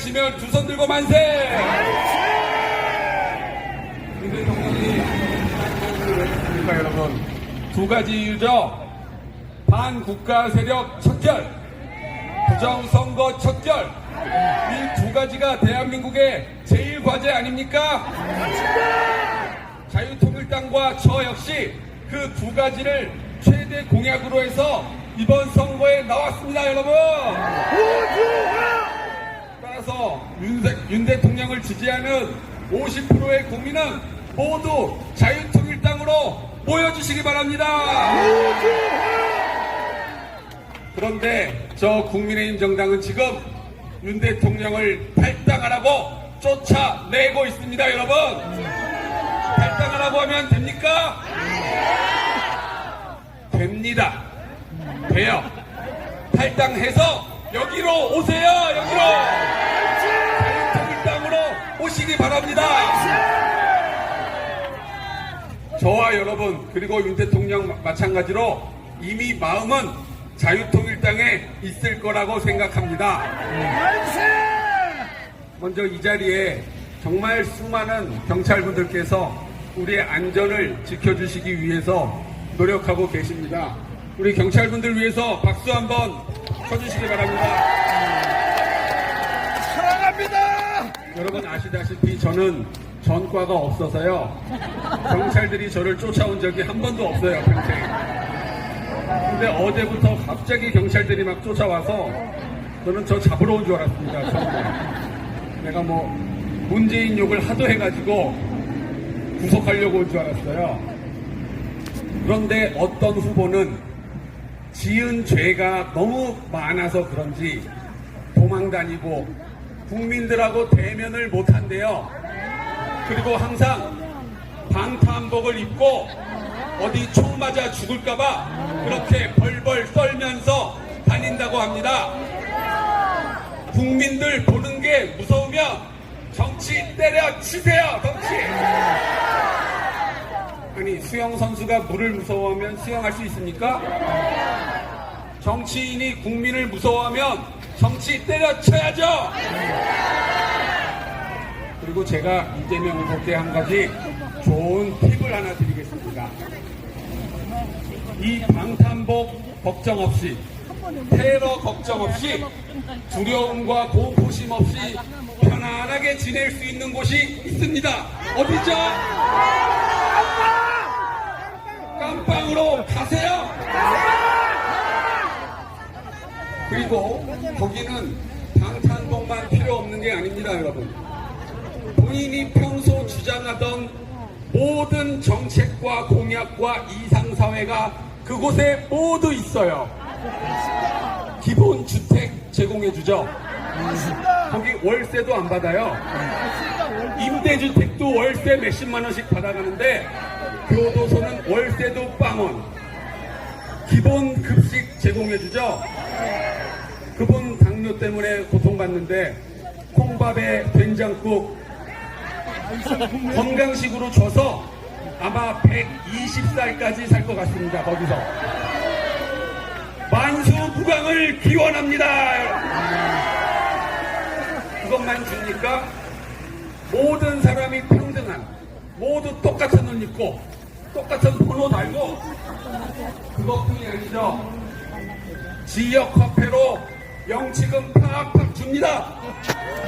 계시면 두 손 들고 만세! 윤 대통령이 그러니까 여러분 두 가지 이유죠. 반국가 세력 척결, 부정선거 척결, 이 두 가지가 대한민국의 제일 과제 아닙니까? 자유통일당과 저 역시 그 두 가지를 최대 공약으로 해서 이번 선거에 나왔습니다, 여러분. 따라서 윤 대통령을 지지하는 50%의 국민은 모두 자유통일당으로 모여주시기 바랍니다. 그런데 저 국민의힘 정당은 지금 윤 대통령을 탈당하라고 쫓아내고 있습니다, 여러분. 탈당하라고 하면 됩니까? 됩니다. 돼요. 탈당해서 여기로 오세요. 여기로. 자유통일당으로 오시기 바랍니다. 저와 여러분 그리고 윤 대통령 마찬가지로 이미 마음은 자유통일당에 있을 거라고 생각합니다. 먼저 이 자리에 정말 수많은 경찰분들께서 우리의 안전을 지켜주시기 위해서 노력하고 계십니다. 우리 경찰분들 위해서 박수 한번 쳐주시기 바랍니다. 사랑합니다. 여러분 아시다시피 저는 전과가 없어서요. 경찰들이 저를 쫓아온 적이 한 번도 없어요, 평생. 근데 어제부터 갑자기 경찰들이 막 쫓아와서 저는 저 잡으러 온 줄 알았습니다, 처음에. 내가 뭐 문재인 욕을 하도 해가지고 구속하려고 온 줄 알았어요. 그런데 어떤 후보는 지은 죄가 너무 많아서 그런지 도망다니고 국민들하고 대면을 못한대요. 그리고 항상 방탄복을 입고 어디 총 맞아 죽을까봐 그렇게 벌벌 떨면서 다닌다고 합니다. 국민들 보는 게 무서우면 정치 때려치세요, 정치! 아니, 수영선수가 물을 무서워하면 수영할 수 있습니까? 정치인이 국민을 무서워하면 정치 때려쳐야죠! 그리고 제가 이재명 후보께 한 가지 좋은 팁을 하나 드리겠습니다. 이 방탄복 걱정 없이, 테러 걱정 없이, 두려움과 공포심 없이 편안하게 지낼 수 있는 곳이 있습니다. 어디죠? 깜빵으로 가세요. 그리고 거기는 방탄복만 필요 없는 게 아닙니다, 여러분. 본인이 평소 주장하던 모든 정책과 공약과 이상사회가 그곳에 모두 있어요. 기본주택 제공해주죠. 거기 월세도 안 받아요. 임대주택도 월세 몇십만 원씩 받아가는데 교도소는 월세도 빵원. 기본급식 제공해주죠. 그분 당뇨 때문에 고통받는데 콩밥에 된장국 건강식으로 줘서 아마 120살까지 살 것 같습니다. 거기서 만수무강을 기원합니다. 그것만 줍니까? 모든 사람이 평등한, 모두 똑같은 옷 입고 똑같은 번호 달고 그것뿐이 아니죠. 지역화폐로 명치금 팍팍 줍니다.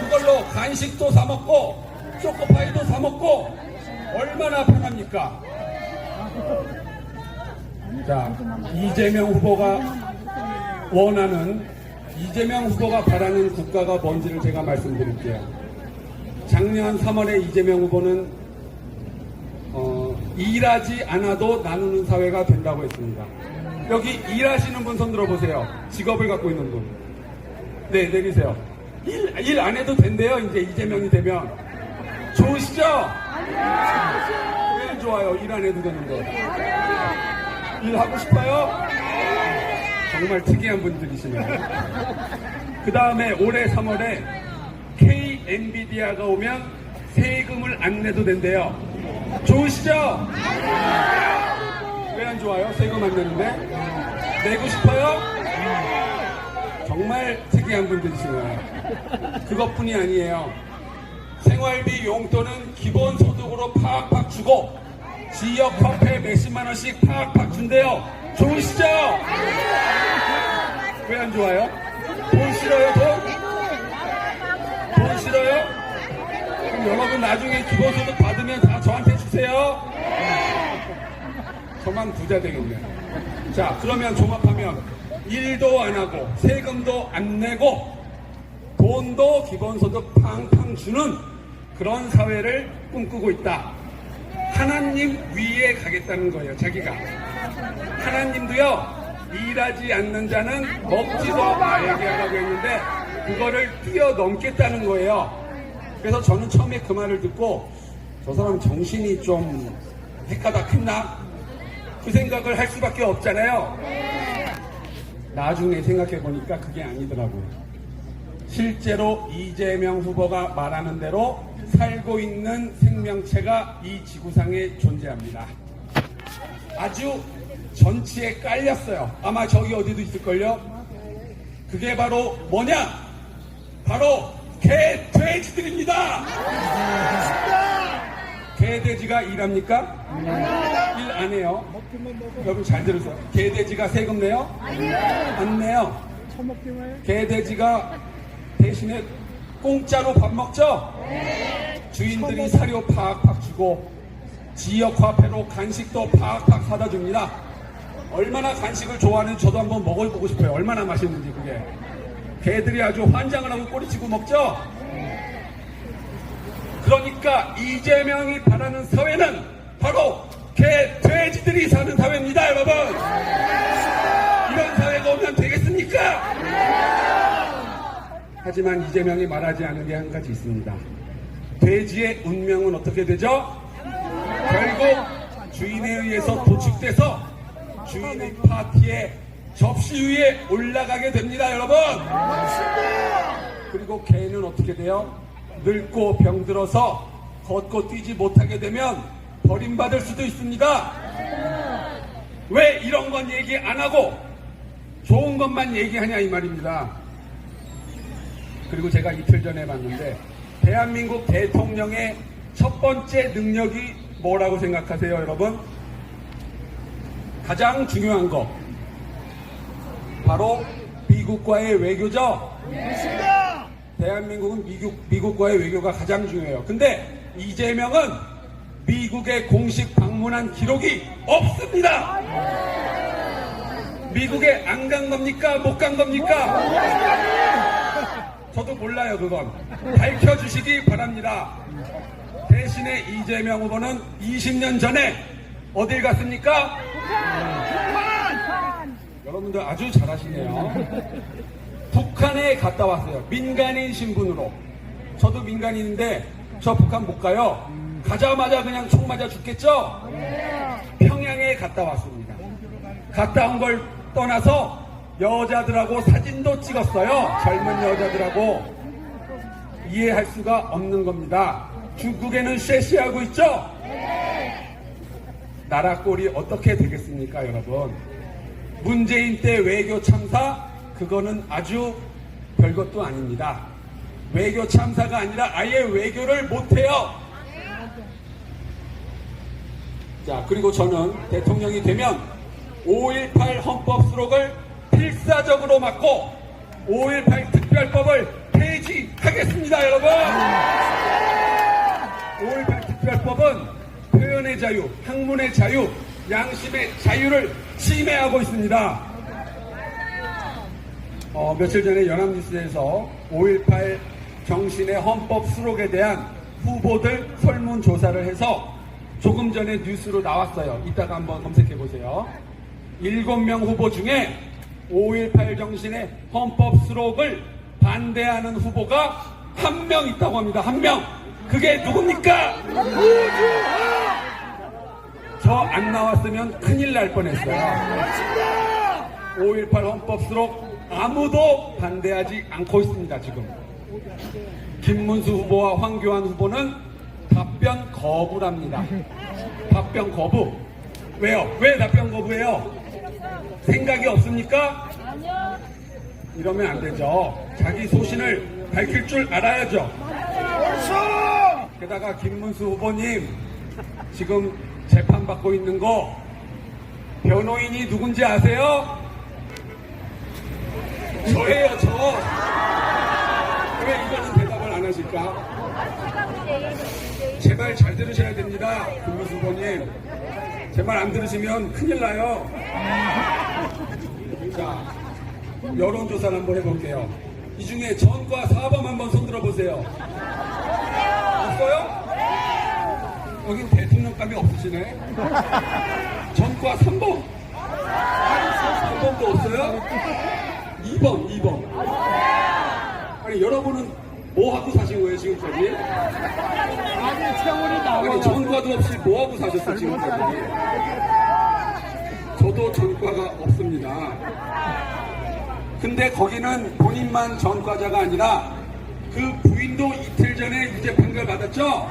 그걸로 간식도 사 먹고 초코파이도 사 먹고 얼마나 편합니까? 자, 이재명 후보가 원하는, 이재명 후보가 바라는 국가가 뭔지를 제가 말씀드릴게요. 작년 3월에 이재명 후보는 일하지 않아도 나누는 사회가 된다고 했습니다. 여기 일하시는 분 손 들어보세요. 직업을 갖고 있는 분. 네, 내리세요. 일 안 해도 된대요. 이제 이재명이 되면. 좋으시죠? 왜 좋아요? 일 안 해도 되는 거. 일하고 싶어요? 정말 특이한 분들이시네요. 그 다음에 올해 3월에 K-엔비디아가 오면 세금을 안 내도 된대요. 좋으시죠? 왜 안 좋아요? 세금 안 내는데? 내고 싶어요? 정말 특이한 분들이시네요. 그것뿐이 아니에요. 생활비 용돈은 기본소득으로 팍팍 주고 지역 화폐 몇십만 원씩 팍팍 준대요. 좋으시죠? 왜 안 좋아요? 돈 싫어요, 돈? 돈 싫어요? 그럼 여러분 나중에 기본소득 받으면 다 저한테 주세요. 저만 부자 되겠네요. 자, 그러면 종합하면 일도 안 하고 세금도 안 내고 돈도 기본소득 팡팡 주는 그런 사회를 꿈꾸고 있다. 하나님 위에 가겠다는 거예요, 자기가. 하나님도요, 일하지 않는 자는 먹지도 말게 하라고 했는데 그거를 뛰어넘겠다는 거예요. 그래서 저는 처음에 그 말을 듣고 저 사람 정신이 좀 헷가닥했나? 그 생각을 할 수밖에 없잖아요. 나중에 생각해 보니까 그게 아니더라고요. 실제로 이재명 후보가 말하는 대로 살고 있는 생명체가 이 지구상에 존재합니다. 아주 전치에 깔렸어요. 아마 저기 어디도 있을걸요? 그게 바로 뭐냐? 바로 개, 돼지들입니다. 개, 돼지가 일합니까? 일 안 해요. 여러분 잘 들으세요. 개, 돼지가 세금 내요? 안 내요. 개, 돼지가 대신에 공짜로 밥 먹죠? 주인들이 사료 팍팍 주고 지역 화폐로 간식도 팍팍 사다 줍니다. 얼마나 간식을 좋아하는지 저도 한번 먹어보고 싶어요. 얼마나 맛있는지 그게. 개들이 아주 환장을 하고 꼬리치고 먹죠? 그러니까 이재명이 바라는 사회는 바로 개, 돼지들이 사는 사회입니다, 여러분. 이런 사회가 오면 되겠습니까? 하지만 이재명이 말하지 않은 게 한 가지 있습니다. 돼지의 운명은 어떻게 되죠? 결국 주인에 의해서 도축돼서 주인의 파티에 접시 위에 올라가게 됩니다, 여러분. 그리고 개는 어떻게 돼요? 늙고 병들어서 걷고 뛰지 못하게 되면 버림받을 수도 있습니다. 왜 이런 건 얘기 안 하고 좋은 것만 얘기하냐 이 말입니다. 그리고 제가 이틀 전에 봤는데 대한민국 대통령의 첫 번째 능력이 뭐라고 생각하세요, 여러분? 가장 중요한 거 바로 미국과의 외교죠. 대한민국은 미국과의 외교가 가장 중요해요. 근데 이재명은 미국에 공식 방문한 기록이 없습니다. 미국에 안 간 겁니까? 못 간 겁니까? 저도 몰라요, 그건. 밝혀주시기 바랍니다. 대신에 이재명 후보는 20년 전에 어딜 갔습니까? 여러분들 아주 잘하시네요. 북한에 갔다 왔어요. 민간인 신분으로. 저도 민간인인데 저 북한 못 가요. 가자마자 그냥 총 맞아 죽겠죠? 평양에 갔다 왔습니다. 갔다 온 걸 떠나서 여자들하고 사진도 찍었어요. 젊은 여자들하고. 이해할 수가 없는 겁니다. 중국에는 쉐시하고 있죠? 나라 꼴이 어떻게 되겠습니까, 여러분? 문재인 때 외교 참사, 그거는 아주 별것도 아닙니다. 외교 참사가 아니라 아예 외교를 못해요. 자, 그리고 저는 대통령이 되면 5.18 헌법 수록을 필사적으로 막고 5.18 특별법을 폐지하겠습니다, 여러분. 5.18 특별법은 표현의 자유, 학문의 자유, 양심의 자유를 침해하고 있습니다. 며칠 전에 연합뉴스에서 5.18 정신의 헌법 수록에 대한 후보들 설문조사를 해서 조금 전에 뉴스로 나왔어요. 이따가 한번 검색해 보세요. 7명 후보 중에 5.18 정신의 헌법 수록을 반대하는 후보가 한 명 있다고 합니다. 한 명. 그게 누굽니까? 저 안 나왔으면 큰일 날 뻔했어요. 5.18 헌법 수록 아무도 반대하지 않고 있습니다, 지금. 김문수 후보와 황교안 후보는 답변 거부랍니다. 답변 거부. 왜요? 왜 답변 거부해요? 생각이 없습니까? 이러면 안 되죠. 자기 소신을 밝힐 줄 알아야죠. 게다가 김문수 후보님 지금 재판받고 있는 거 변호인이 누군지 아세요? 저예요, 저. 왜 이거는 대답을 안 하실까? 제발 잘 들으셔야 됩니다, 김문수 후보님. 제 말 안 들으시면 큰일 나요. 자, 여론조사를 한번 해볼게요. 이 중에 전과 4번 한번 손 들어보세요. 없어요? 여긴 대통령감이 없으시네. 전과 3번. 3번도 없어요? 2번. 아니, 여러분은 뭐 하고 사신 거예요, 지금까지? 아니, 전과도 없이 뭐 하고 사셨어요, 지금까지? 저도 전과가 없습니다. 근데 거기는 본인만 전과자가 아니라 그 부인도 이틀 전에 유죄 판결 받았죠?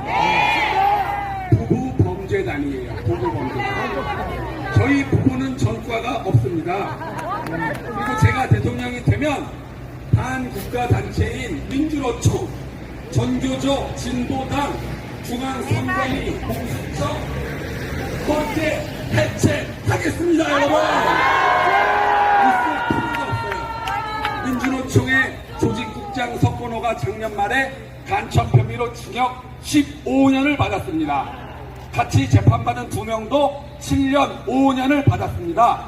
부부 범죄단이에요. 부부 범죄단. 저희 부부는 전과가 없습니다. 그리고 제가 대통령이 되면 반국가단체인 민주노총, 전교조, 진보당, 중앙선관위, 공수처 번째 해체하겠습니다, 여러분! 있을 필요가 없어요. 민주노총의 조직국장 석건호가 작년 말에 간첩 혐의로 징역 15년을 받았습니다. 같이 재판받은 2명도 7년 5년을 받았습니다.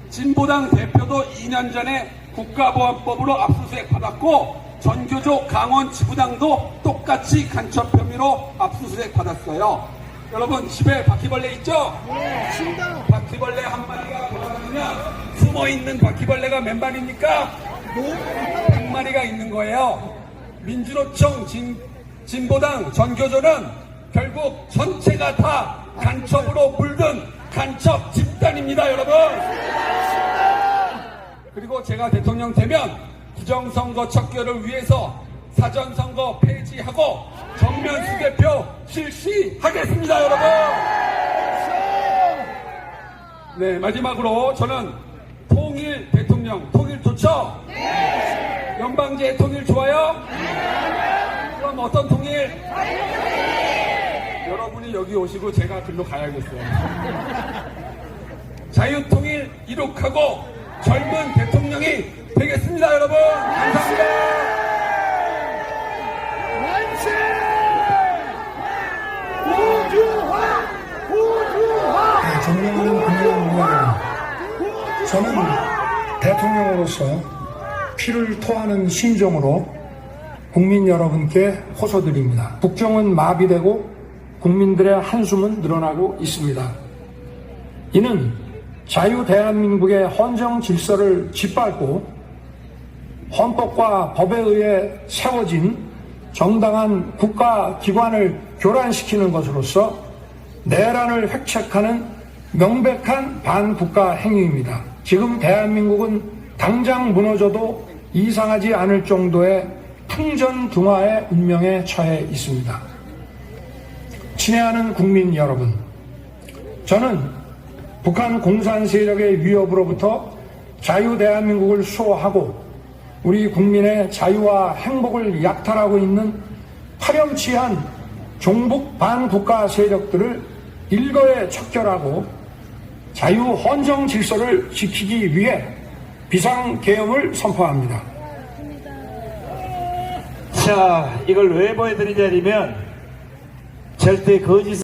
진보당 대표도 2년 전에 국가보안법으로 압수수색 받았고 전교조 강원 지부당도 똑같이 간첩 혐의로 압수수색 받았어요. 여러분 집에 바퀴벌레 있죠? 네. 바퀴벌레 한 마리가 돌아다니면 숨어있는 바퀴벌레가 몇 마리입니까? 100마리가 있는 거예요. 민주노총, 진보당, 전교조는 결국 전체가 다 간첩으로 물든 간첩 집단입니다, 여러분. 그리고 제가 대통령 되면 부정선거 척결을 위해서 사전선거 폐지하고 정면 수개표 실시하겠습니다, 여러분. 네, 마지막으로 저는 통일 대통령, 통일 좋죠? 네. 연방제 통일 좋아요? 네. 그럼 어떤 통일? 여러분이 여기 오시고 제가 글로 가야겠어요. 자유통일 이룩하고 젊은 대통령이 되겠습니다, 여러분. 감사합니다. 네, 존경하는 국민 여러분, 저는 대통령으로서 피를 토하는 심정으로 국민 여러분께 호소드립니다. 국정은 마비되고 국민들의 한숨은 늘어나고 있습니다. 이는 자유 대한민국의 헌정 질서를 짓밟고 헌법과 법에 의해 세워진 정당한 국가기관을 교란시키는 것으로서 내란을 획책하는 명백한 반국가 행위입니다. 지금 대한민국은 당장 무너져도 이상하지 않을 정도의 풍전등화의 운명에 처해 있습니다. 친애하는 국민 여러분, 저는 북한 공산 세력의 위협으로부터 자유 대한민국을 수호하고 우리 국민의 자유와 행복을 약탈하고 있는 파렴치한 종북 반국가 세력들을 일거에 척결하고 자유 헌정 질서를 지키기 위해 비상계엄을 선포합니다. 자, 이걸 왜 보여드리냐면 절대 거짓